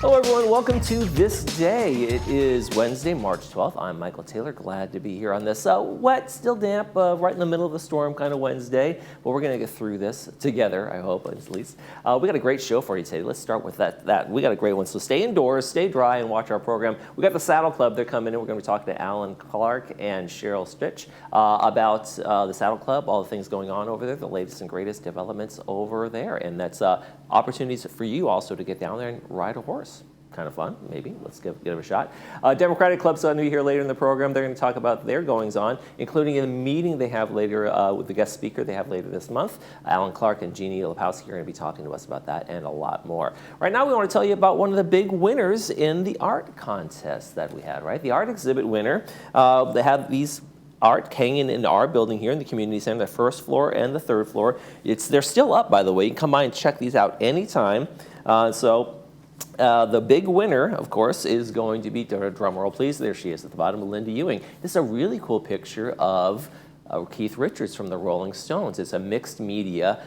Hello everyone, welcome to This Day. It is Wednesday, March 12th. I'm Michael Taylor, glad to be here on this wet, still damp, right in the middle of the storm kind of Wednesday. But we're going to get through this together, I hope, at least. We got a great show for you today. Let's start with that. We got a great one, so stay indoors, stay dry, and watch our program. We got the Saddle Club, they're coming in. We're going to be talking to Alan Clark and Cheryl Stritch about the Saddle Club, all the things going on over there, the latest and greatest developments over there. And that's opportunities for you also to get down there and ride a horse. Kind of fun, maybe. Let's give it a shot. Democratic Club's going to be here later in the program. They're going to talk about their goings-on, including a meeting they have later with the guest speaker they have later this month. Alan Clark and Jeannie Lepowski are going to be talking to us about that and a lot more. Right now, we want to tell you about one of the big winners in the art contest that we had, right? The art exhibit winner. They have these art hanging in our building here in the community center, the first floor and the third floor. They're still up, by the way. You can come by and check these out anytime. The big winner, of course, is going to be, drum roll please, there she is at the bottom, Linda Ewing. This is a really cool picture of Keith Richards from the Rolling Stones. It's a mixed media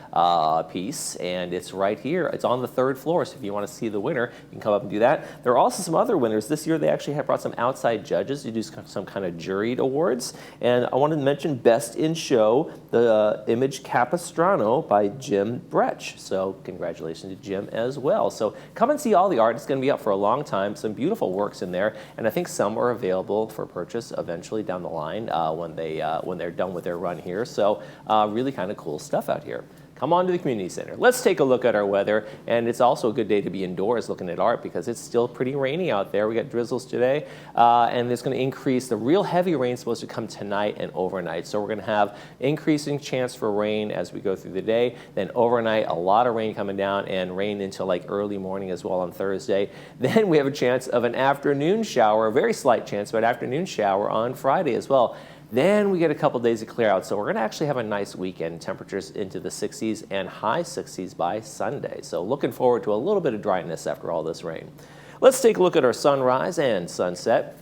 piece, and it's right here. It's on the third floor, so if you want to see the winner, you can come up and do that. There are also some other winners. This year, they actually have brought some outside judges to do some kind of juried awards. And I wanted to mention Best in Show, the image Capistrano by Jim Bretsch. So congratulations to Jim as well. So come and see all the art. It's going to be up for a long time. Some beautiful works in there, and I think some are available for purchase eventually down the line when they're done with their run here. So really kind of cool stuff out here. Come on to the community center. Let's take a look at our weather, and it's also a good day to be indoors looking at art because it's still pretty rainy out there. We got drizzles today, and it's going to increase. The real heavy rain is supposed to come tonight and overnight, so we're going to have increasing chance for rain as we go through the day. Then overnight, a lot of rain coming down and rain until like early morning as well on Thursday. Then we have a chance of an afternoon shower, a very slight chance, but afternoon shower on Friday as well. Then we get a couple days of clear out, so we're going to actually have a nice weekend. Temperatures into the 60s and high 60s by Sunday. So looking forward to a little bit of dryness after all this rain. Let's take a look at our sunrise and sunset.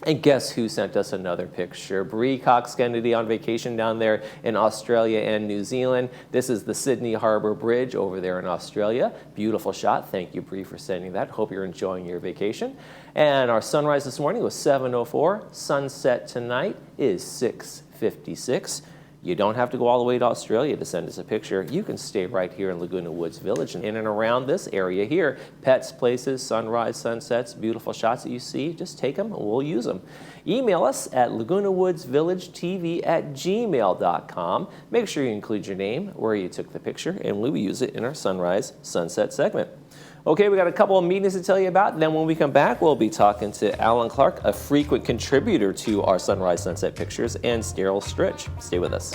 And guess who sent us another picture? Bree Cox Kennedy on vacation down there in Australia and New Zealand. This is the Sydney Harbour Bridge over there in Australia. Beautiful shot. Thank you, Bree, for sending that. Hope you're enjoying your vacation. And our sunrise this morning was 7:04. Sunset tonight is 6:56. You don't have to go all the way to Australia to send us a picture. You can stay right here in Laguna Woods Village and in and around this area here. Pets, places, sunrise, sunsets, beautiful shots that you see, just take them and we'll use them. Email us at lagunawoodsvillagetv@gmail.com. Make sure you include your name, where you took the picture, and we will use it in our sunrise sunset segment. Okay, we got a couple of meetings to tell you about. Then when we come back, we'll be talking to Alan Clark, a frequent contributor to our sunrise sunset pictures, and Cheryl Stritch. Stay with us.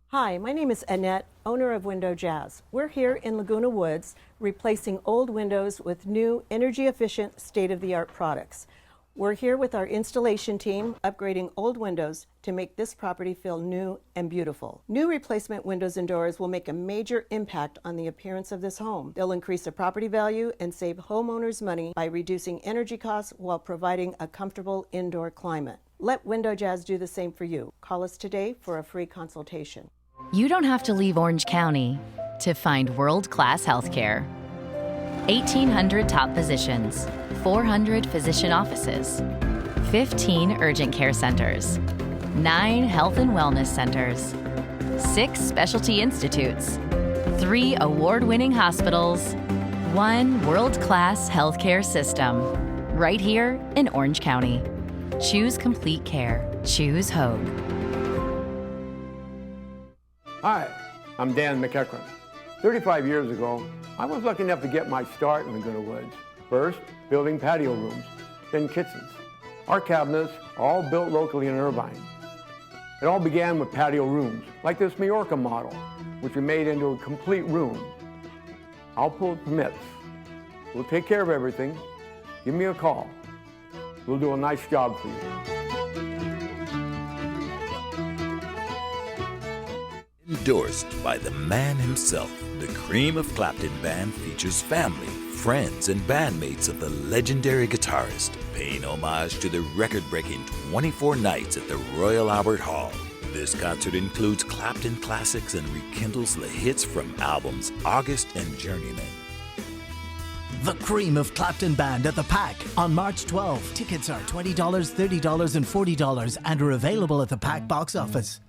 Hi, my name is Annette, owner of Window Jazz. We're here in Laguna Woods, replacing old windows with new, energy-efficient, state-of-the-art products. We're here with our installation team, upgrading old windows to make this property feel new and beautiful. New replacement windows and doors will make a major impact on the appearance of this home. They'll increase the property value and save homeowners money by reducing energy costs while providing a comfortable indoor climate. Let Window Jazz do the same for you. Call us today for a free consultation. You don't have to leave Orange County to find world-class healthcare. 1,800 top physicians, 400 physician offices, 15 urgent care centers, 9 health and wellness centers, 6 specialty institutes, 3 award-winning hospitals, 1 world-class healthcare system, right here in Orange County. Choose complete care. Choose Hoag. Hi, I'm Dan McEachran. 35 years ago, I was lucky enough to get my start in Laguna Woods. First, building patio rooms, then kitchens. Our cabinets are all built locally in Irvine. It all began with patio rooms, like this Majorca model, which we made into a complete room. I'll pull permits. We'll take care of everything. Give me a call. We'll do a nice job for you. Endorsed by the man himself, the Cream of Clapton Band features family, friends, and bandmates of the legendary guitarist, paying homage to the record-breaking 24 nights at the Royal Albert Hall. This concert includes Clapton classics and rekindles the hits from albums August and Journeyman. The cream of Clapton Band at the Pack on March 12. Tickets are $20, $30, and $40 and are available at the Pack box office.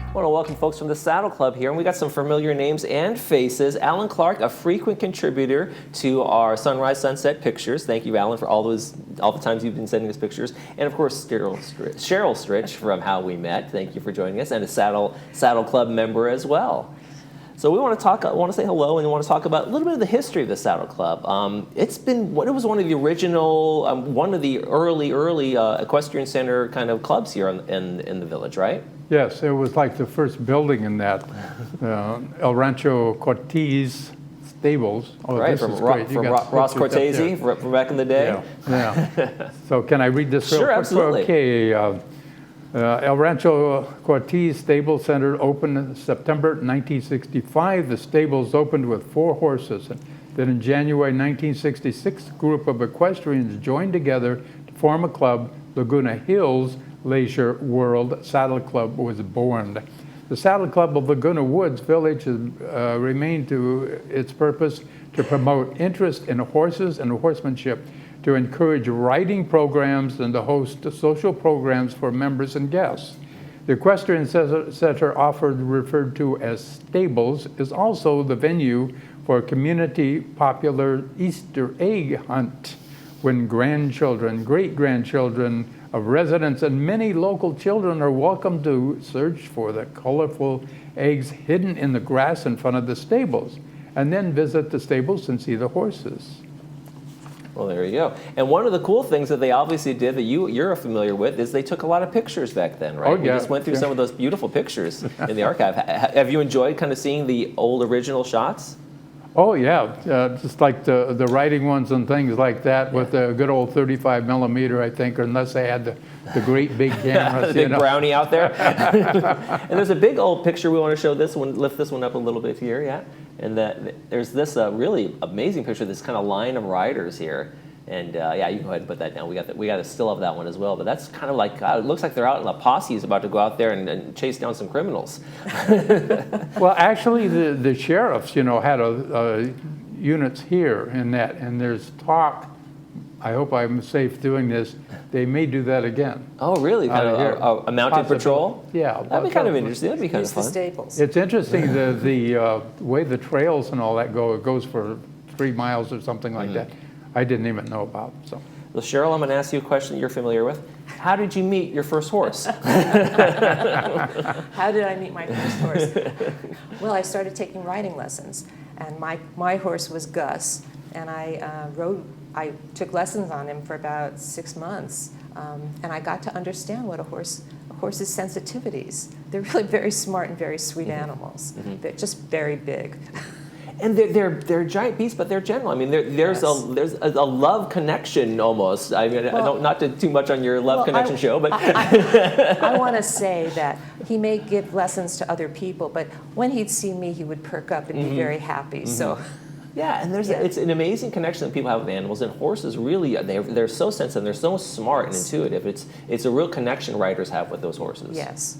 I want to welcome folks from the Saddle Club here, and we got some familiar names and faces. Alan Clark, a frequent contributor to our sunrise sunset pictures. Thank you, Alan, for all the times you've been sending us pictures. And of course, Cheryl Stritch from How We Met. Thank you for joining us, and a Saddle Club member as well. So we want to say hello, and we want to talk about a little bit of the history of the Saddle Club. It was one of the original, one of the early equestrian center kind of clubs here in the village, right? Yes, it was like the first building in that El Rancho Cortez stables. Oh, right, this from is great. Ross Cortese from back in the day. Yeah. So can I read this real quick? Sure, absolutely. Okay. El Rancho Cortez Stable Center opened in September 1965. The stables opened with 4 horses. And then in January 1966, a group of equestrians joined together to form a club. Laguna Hills Leisure World Saddle Club was born. The Saddle Club of Laguna Woods Village has remained to its purpose to promote interest in horses and horsemanship, to encourage riding programs, and to host social programs for members and guests. The Equestrian Center, referred to as Stables, is also the venue for a community popular Easter egg hunt, when grandchildren, great-grandchildren of residents and many local children are welcome to search for the colorful eggs hidden in the grass in front of the stables, and then visit the stables and see the horses. Well, there you go. And one of the cool things that they obviously did that you're familiar with is they took a lot of pictures back then, right? Oh, yeah. We just went through some of those beautiful pictures in the archive. Have you enjoyed kind of seeing the old original shots? Oh, yeah. Just like the riding ones and things like that, with the good old 35 millimeter, I think, unless they had the great big cameras. The big brownie out there. And there's a big old picture. We want to show this one, lift this one up a little bit here, yeah. And there's this really amazing picture, this kind of line of riders here. And yeah, you can go ahead and put that down. We got to still have that one as well. But that's kind of like, it looks like they're out, and a posse is about to go out there and chase down some criminals. Well, actually, the sheriffs, had units here in that, and there's talk. I hope I'm safe doing this. They may do that again. Oh, really? Kind of a mounted patrol? Yeah. That'd be kind of interesting. That'd be kind of fun. The stables. It's interesting the way the trails and all that go. It goes for 3 miles or something like that. I didn't even know about. So. Well, Cheryl, I'm going to ask you a question you're familiar with. How did you meet your first horse? How did I meet my first horse? Well, I started taking riding lessons, and my horse was Gus, and I took lessons on him for about 6 months, and I got to understand what a horse's sensitivities. They're really very smart and very sweet animals. They're just very big. And they're giant beasts, but they're gentle. I mean, there's a love connection almost. I mean, I don't, not to too much on your love connection show, but I want to say that he may give lessons to other people, but when he'd see me, he would perk up and be very happy. So. Yeah, and it's an amazing connection that people have with animals, and horses really they're so sensitive, they're so smart and intuitive. It's a real connection riders have with those horses. Yes.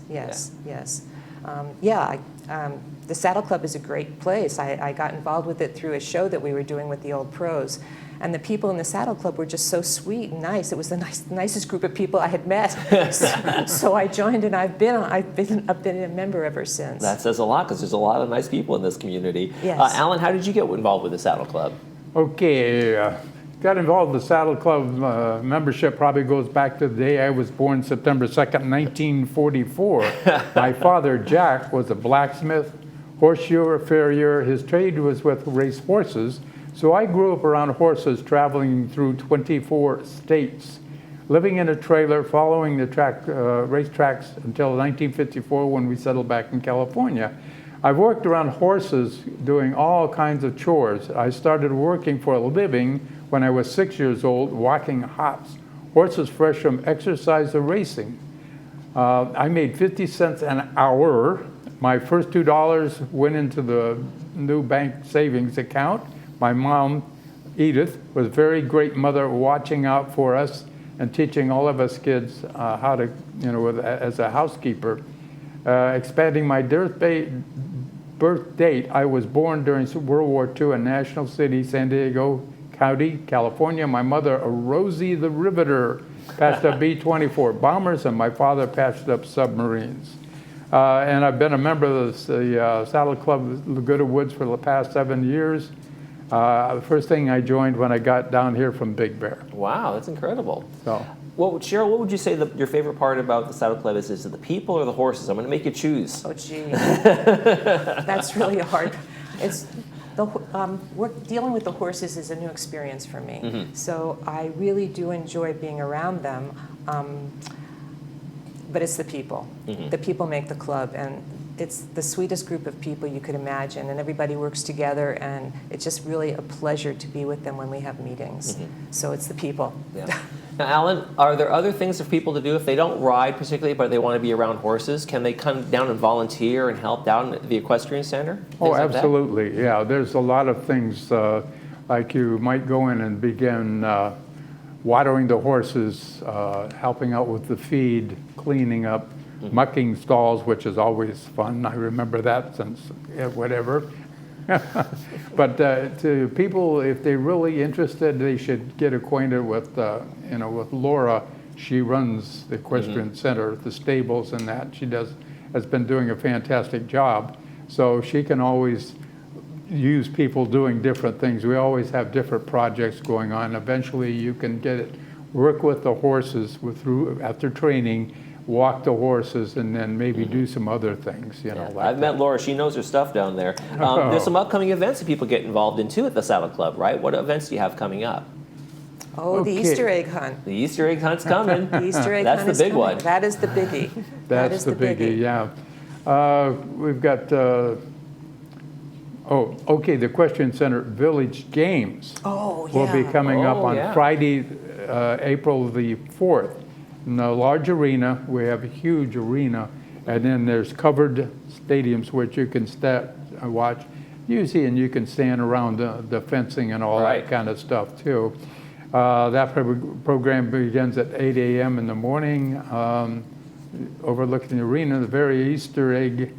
The Saddle Club is a great place. I got involved with it through a show that we were doing with the old pros. And the people in the Saddle Club were just so sweet and nice. It was the nicest group of people I had met. So I joined, and I've been a member ever since. That says a lot, because there's a lot of nice people in this community. Yes. Alan, how did you get involved with the Saddle Club? Okay. Got involved in the Saddle Club membership probably goes back to the day I was born, September 2nd, 1944. My father, Jack, was a blacksmith, horseshoer, farrier. His trade was with race horses. So I grew up around horses, traveling through 24 states, living in a trailer, following the race tracks until 1954 when we settled back in California. I've worked around horses doing all kinds of chores. I started working for a living when I was 6 years old, walking hops, horses fresh from exercise or racing. I made 50 cents an hour. My first $2 went into the new bank savings account. My mom, Edith, was a very great mother, watching out for us and teaching all of us kids how to, as a housekeeper. Expanding my birth date, I was born during World War II in National City, San Diego County, California. My mother, a Rosie the Riveter, patched up B-24 bombers, and my father patched up submarines. And I've been a member of the Saddle Club Laguna Woods for the past 7 years. The first thing I joined when I got down here from Big Bear. Wow, that's incredible. So, Cheryl, what would you say your favorite part about the Saddle Club is? Is it the people or the horses? I'm going to make you choose. Oh, gee. That's really hard. It's dealing with the horses is a new experience for me. Mm-hmm. So I really do enjoy being around them. But it's the people. Mm-hmm. The people make the club, and it's the sweetest group of people you could imagine, and everybody works together, and it's just really a pleasure to be with them when we have meetings. Mm-hmm. So it's the people. Yeah. Now, Alan, are there other things for people to do if they don't ride particularly, but they want to be around horses? Can they come down and volunteer and help down at the equestrian center? Oh, absolutely. Yeah, there's a lot of things like you might go in and begin watering the horses, helping out with the feed, cleaning up, mucking stalls, which is always fun. I remember that since whatever. But to people, if they're really interested, they should get acquainted with, with Laura. She runs the equestrian center, the stables, and that. She has been doing a fantastic job. So she can always use people doing different things. We always have different projects going on. Eventually, you can work with the horses after training. Walk the horses, and then maybe do some other things, like I've met Laura. She knows her stuff down there. There's some upcoming events that people get involved in, too, at the Saddle Club, right? What events do you have coming up? Oh, okay. The Easter egg hunt. The Easter egg hunt's coming. The Easter egg That's hunt the big coming. one. That is the biggie. That's the biggie, yeah. We've got, the Equestrian Center Village Games will be coming up on Friday, April the 4th. In the large arena, we have a huge arena, and then there's covered stadiums which you can watch. And you can stand around the fencing and all that kind of stuff too. That program begins at 8 a.m. in the morning, overlooking the arena. The very Easter egg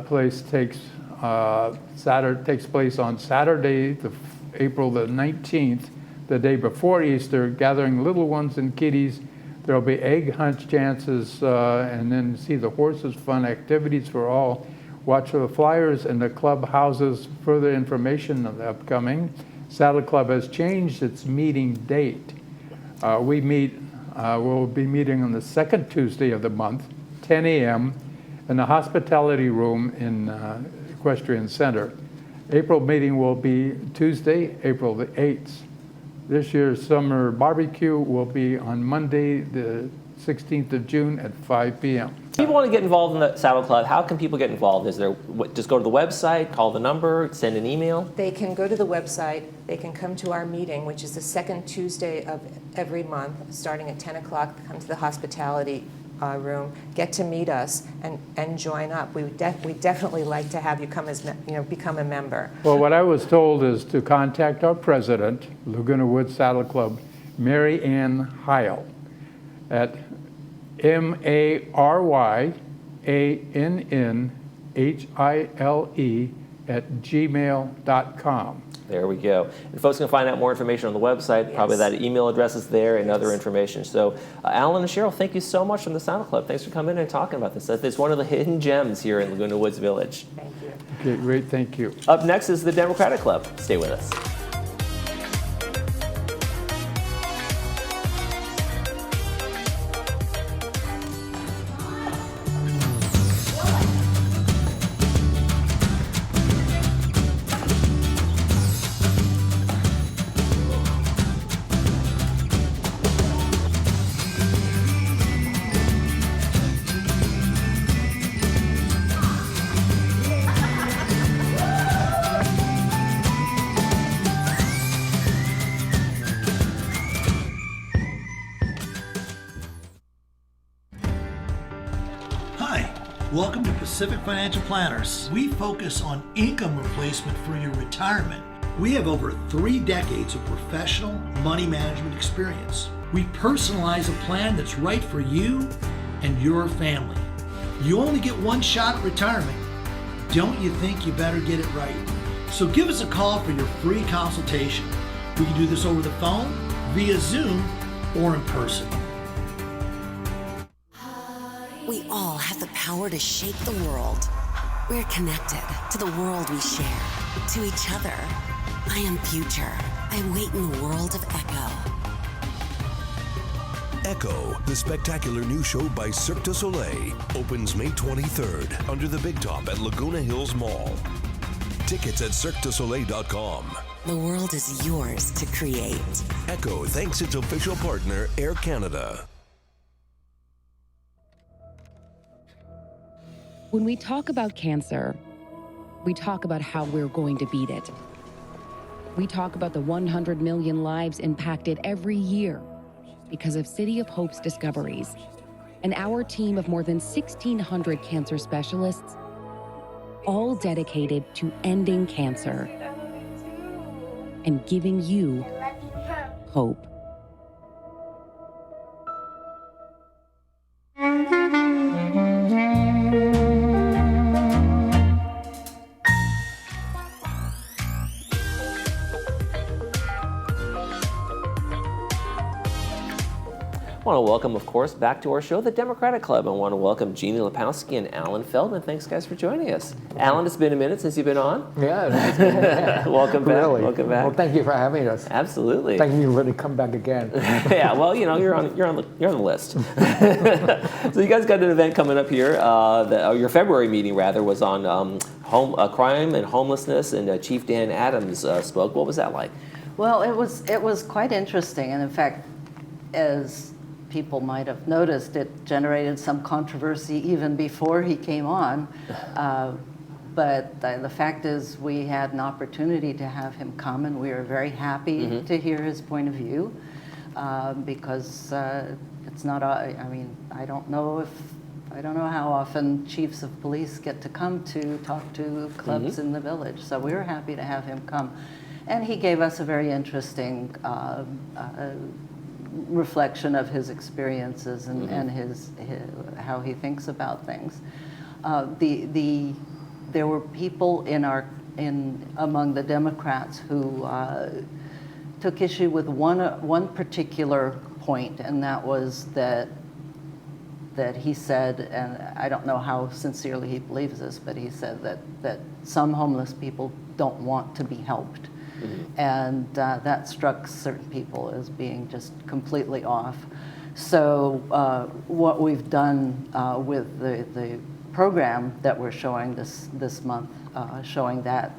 place takes place on Saturday, April the 19th, the day before Easter, gathering little ones and kiddies. There'll be egg hunt chances, and then see the horses, fun activities for all. Watch for the flyers and the club houses further information of the upcoming. Saddle Club has changed its meeting date. We'll be meeting on the second Tuesday of the month, 10 a.m. in the hospitality room in Equestrian Center. April meeting will be Tuesday, April the 8th. This year's summer barbecue will be on Monday, the 16th of June at 5 p.m. If people want to get involved in the Saddle Club, how can people get involved? Just go to the website, call the number, send an email? They can go to the website. They can come to our meeting, which is the second Tuesday of every month, starting at 10 o'clock. Come to the hospitality room, get to meet us, and join up. We definitely like to have you come become a member. Well, what I was told is to contact our president, Laguna Woods Saddle Club, Mary Ann Heil, at MaryAnnHile@gmail.com. There we go. And folks can find out more information on the website. Yes. Probably that email address is there and other information. So Alan and Cheryl, thank you so much from the Saddle Club. Thanks for coming in and talking about this. It's one of the hidden gems here in Laguna Woods Village. Thank you. Okay, great. Thank you. Up next is the Democratic Club. Stay with us. Hi, welcome to Pacific Financial Planners. We focus on income replacement for your retirement. We have over 3 decades of professional money management experience. We personalize a plan that's right for you and your family. You only get one shot at retirement. Don't you think you better get it right? So give us a call for your free consultation. We can do this over the phone, via Zoom, or in person. We all have the power to shape the world. We're connected to the world we share, to each other. I am Future. I wait in the world of Echo. Echo, the spectacular new show by Cirque du Soleil, opens May 23rd under the Big Top at Laguna Hills Mall. Tickets at cirquedusoleil.com. The world is yours to create. Echo thanks its official partner, Air Canada. When we talk about cancer, we talk about how we're going to beat it. We talk about the 100 million lives impacted every year because of City of Hope's discoveries, and our team of more than 1,600 cancer specialists, all dedicated to ending cancer and giving you hope. I want to welcome, of course, back to our show, the Democratic Club. I want to welcome Jeannie Lepowski and Alan Feldman. Thanks, guys, for joining us. Alan, it's been a minute since you've been on. Yeah. Welcome back. Really? Welcome back. Well, thank you for having us. Absolutely. Thank you for letting me come back again. Yeah. Well, you know, you're on the list. So you guys got an event coming up here. Your February meeting, rather, was on crime and homelessness, and Chief Dan Adams spoke. What was that like? Well, it was quite interesting, and in fact, as people might have noticed, it generated some controversy even before he came on. But the fact is, we had an opportunity to have him come, and we were very happy to hear his point of view, because it's not. I mean, I don't know how often chiefs of police get to come to talk to clubs in the village. So we were happy to have him come, and he gave us a very interesting reflection of his experiences and his how he thinks about things. There were people among the Democrats who took issue with one particular point, and that was that he said, and I don't know how sincerely he believes this, but he said that some homeless people don't want to be helped. And that struck certain people as being just completely off. So what we've done with the program that we're showing this month, showing that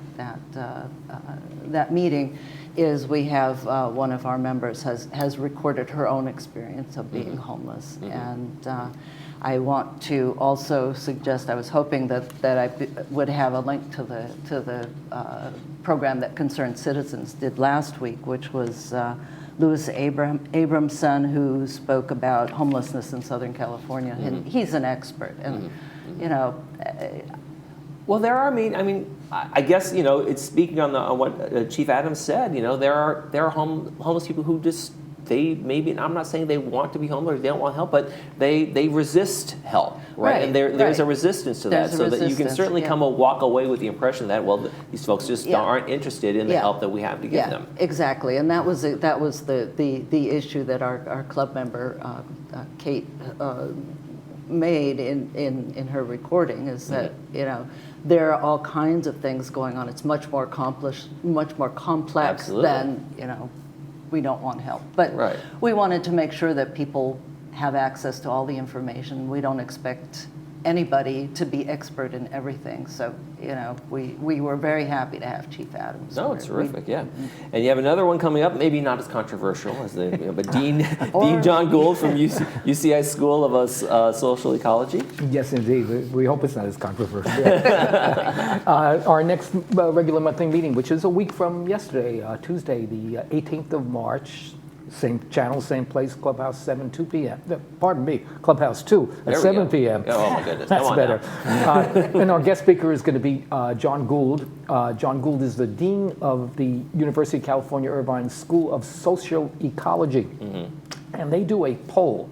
meeting, is we have one of our members has recorded her own experience of being homeless, and I want to also suggest, I was hoping that I would have a link to the program that Concerned Citizens did last week, which was Louis Abramson, who spoke about homelessness in Southern California, and he's an expert, and you know. Well, there are. I mean, I guess, you know, it's speaking on what Chief Adams said. You know, there are homeless people who just, they maybe, I'm not saying they want to be homeless, or they don't want help, but they resist help, right? And there's a resistance to that, so that you can certainly walk away with the impression that, well, these folks just aren't interested in the help that we have to give them. Exactly, and that was the issue that our club member Kate made in her recording, is that you know, there are all kinds of things going on. It's much more complex than, you know, we don't want help. But we wanted to make sure that people have access to all the information. We don't expect anybody to be expert in everything. So, you know, we were very happy to have Chief Adams. No, it's terrific, yeah. And you have another one coming up, maybe not as controversial as but Dean John Gould from UCI School of Social Ecology. Yes, indeed. We hope it's not as controversial. Our next regular monthly meeting, which is a week from yesterday, Tuesday, the 18th of March, Same channel, same place, Clubhouse 7, 2 p.m. Pardon me, Clubhouse 2 at There we 7 go. p.m. Oh my goodness, That's come on better. now. And our guest speaker is going to be John Gould. John Gould is the Dean of the University of California Irvine School of Socioecology. And they do a poll.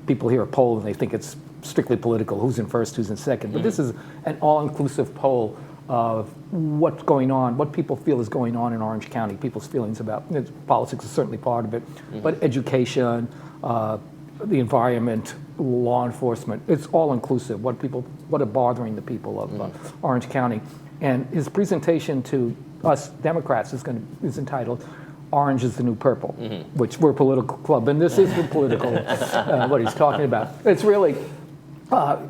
People hear a poll and they think it's strictly political, who's in first, who's in second. But this is an all-inclusive poll of what's going on, what people feel is going on in Orange County, people's feelings about politics is certainly part of it, but education, the environment, law enforcement, it's all inclusive, what are bothering the people of Orange County. And his presentation to us Democrats is entitled Orange is the New Purple, which we're a political club, and this is the political, what he's talking about. It's really,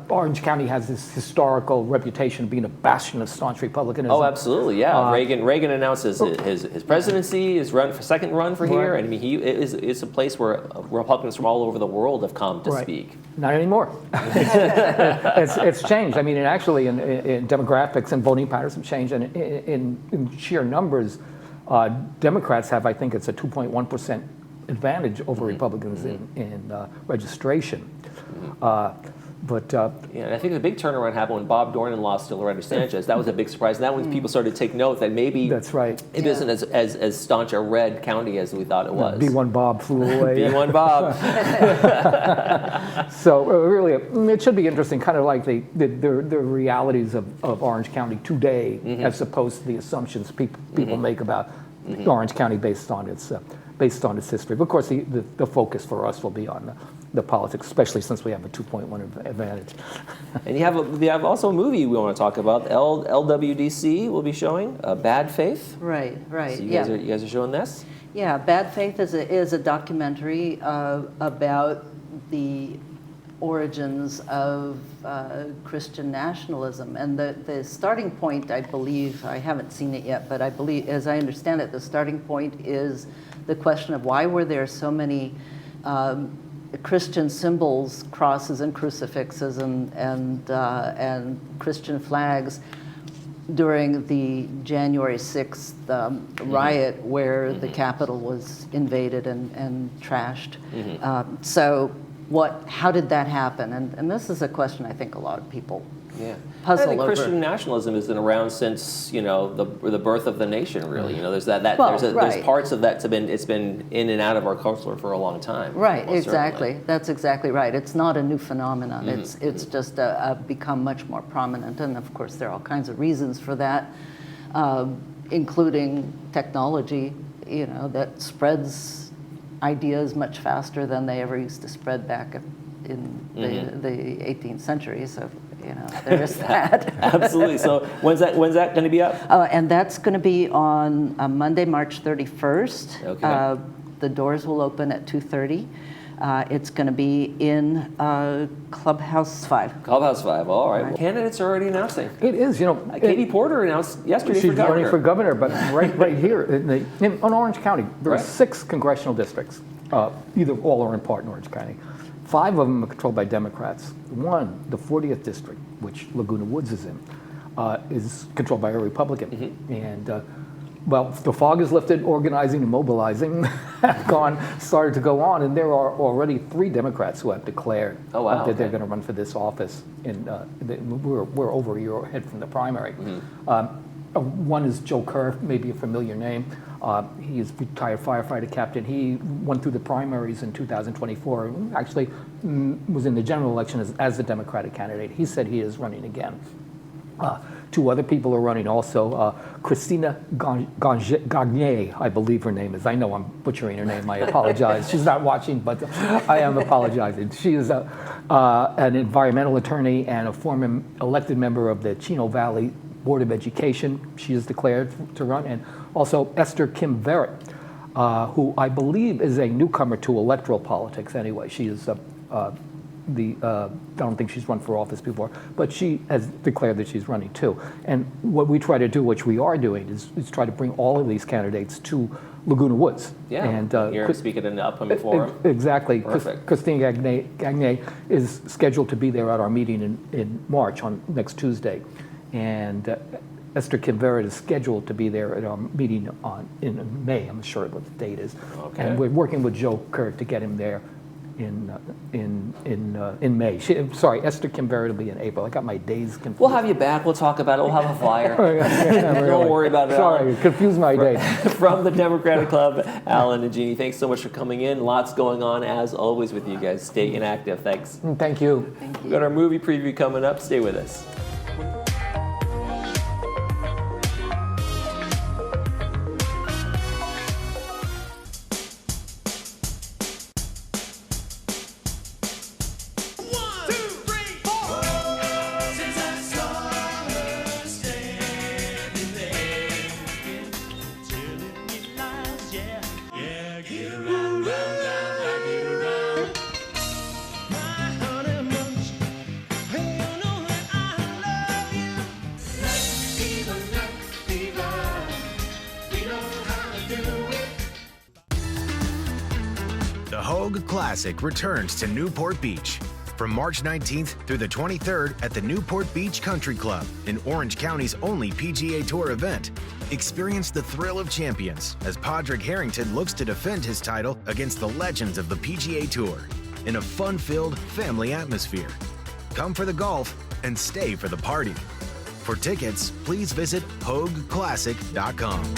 Orange County has this historical reputation of being a bastion of staunch Republicanism. Oh, absolutely, yeah. Reagan announced his presidency, his second run for here, and I mean, it's a place where Republicans from all over the world have come to speak. Not anymore. It's changed. I mean, and actually, in demographics and voting patterns have changed, and in sheer numbers, Democrats have, I think, it's a 2.1% advantage over Republicans in registration. But yeah, and I think the big turnaround happened when Bob Dornan lost to Loretta Sanchez. That was a big surprise. And that when people started to take note that maybe that's right. It isn't as staunch a red county as we thought it was. B1 Bob flew away. B1 Bob. So really, it should be interesting, kind of like the realities of Orange County today, as opposed to the assumptions people make about Orange County based on its history. But of course, the focus for us will be on the politics, especially since we have a 2.1 advantage. And you have also a movie we want to talk about. LWDC will be showing Bad Faith. Right. So you guys are showing this? Yeah, Bad Faith is a documentary about the origins of Christian nationalism. And the starting point, I believe, I haven't seen it yet, but I believe, as I understand it, the starting point is the question of why were there so many Christian symbols, crosses and crucifixes and Christian flags during the January 6th riot where the Capitol was invaded and trashed. So how did that happen? And this is a question I think a lot of people puzzle I think over. Christian nationalism has been around since the birth of the nation. Really, there's there's parts of that it's been in and out of our culture for a long time. Right, exactly. Certainly. That's exactly right. It's not a new phenomenon. It's just become much more prominent, and of course there are all kinds of reasons for that, including technology. That spreads ideas much faster than they ever used to spread back in the 18th century. So. There is that. Absolutely. So when's that going to be up? And that's going to be on Monday, March 31st. Okay. The doors will open at 2:30. It's going to be in Clubhouse 5. Clubhouse 5. All right. Well, candidates are already announcing. It is. Katie Porter announced yesterday she's for governor. running for governor, but right here in Orange County, there are 6 congressional districts. Either all or in part in Orange County. 5 of them are controlled by Democrats. One, the 40th district, which Laguna Woods is in, is controlled by a Republican. And the fog is lifted, organizing and mobilizing have started to go on, and there are already 3 Democrats who have declared that they're going to run for this office. We're over a year ahead from the primary. One is Joe Kerr, maybe a familiar name. He is a retired firefighter captain. He went through the primaries in 2024. Actually, was in the general election as the Democratic candidate. He said he is running again. 2 other people are running also. Christina Gagné, I believe her name is. I know I'm butchering her name. I apologize. She's not watching, but I am apologizing. She is an environmental attorney and a former elected member of the Chino Valley Board of Education. She is declared to run. And also Esther Kim Verrett, who I believe is a newcomer to electoral politics anyway. She is I don't think she's run for office before, but she has declared that she's running too. And what we try to do, which we are doing, is try to bring all of these candidates to Laguna Woods. Yeah, and you're speaking in the upcoming forum. Exactly. Perfect. Christine Gagné is scheduled to be there at our meeting in March on next Tuesday. And Esther Kinvera is scheduled to be there at our meeting in May. I'm sure what the date is. Okay. And we're working with Joe Kurt to get him there in May. Sorry, Esther Kinvera will be in April. I got my days confused. We'll have you back. We'll talk about it. We'll have a flyer. Don't worry about it. Sorry, confused my day. From the Democratic Club, Alan and Jeannie, thanks so much for coming in. Lots going on, as always, with you guys. Stay inactive. Thanks. Thank you. We've got our movie preview coming up. Stay with us. The Hogue Classic returns to Newport Beach from March 19th through the 23rd at the Newport Beach Country Club, in Orange County's only PGA Tour event. Experience the thrill of champions as Padraig Harrington looks to defend his title against the legends of the PGA Tour in a fun-filled family atmosphere. Come for the golf and stay for the party. For tickets, please visit HogueClassic.com.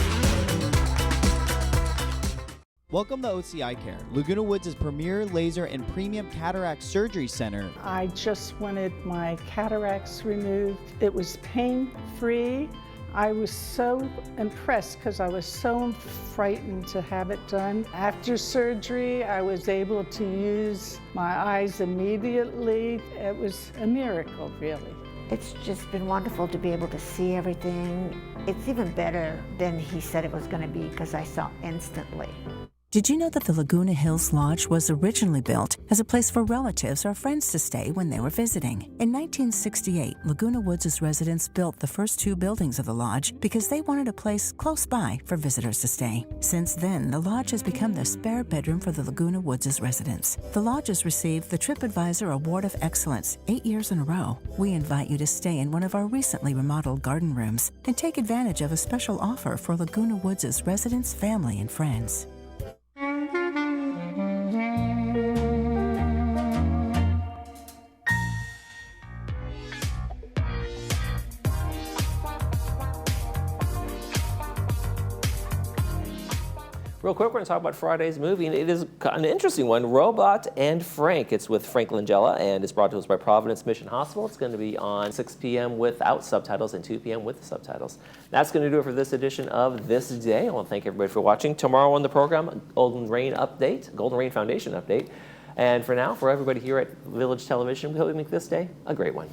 Welcome to OCI Care, Laguna Woods' premier laser and premium cataract surgery center. I just wanted my cataracts removed. It was pain-free. I was so impressed because I was so frightened to have it done. After surgery, I was able to use my eyes immediately. It was a miracle, really. It's just been wonderful to be able to see everything. It's even better than he said it was going to be because I saw instantly. Did you know that the Laguna Hills Lodge was originally built as a place for relatives or friends to stay when they were visiting? In 1968, Laguna Woods' residents built the first two buildings of the lodge because they wanted a place close by for visitors to stay. Since then, the lodge has become the spare bedroom for the Laguna Woods' residents. The lodge has received the TripAdvisor Award of Excellence 8 years in a row. We invite you to stay in one of our recently remodeled garden rooms and take advantage of a special offer for Laguna Woods' residents, family, and friends. Real quick, we're going to talk about Friday's movie, and it is an interesting one, Robot and Frank. It's with Frank Langella, and it's brought to us by Providence Mission Hospital. It's going to be on 6 p.m. without subtitles and 2 p.m. with subtitles. That's going to do it for this edition of This Day. I want to thank everybody for watching. Tomorrow on the program, Golden Rain Foundation update. And for now, for everybody here at Village Television, we hope you make this day a great one.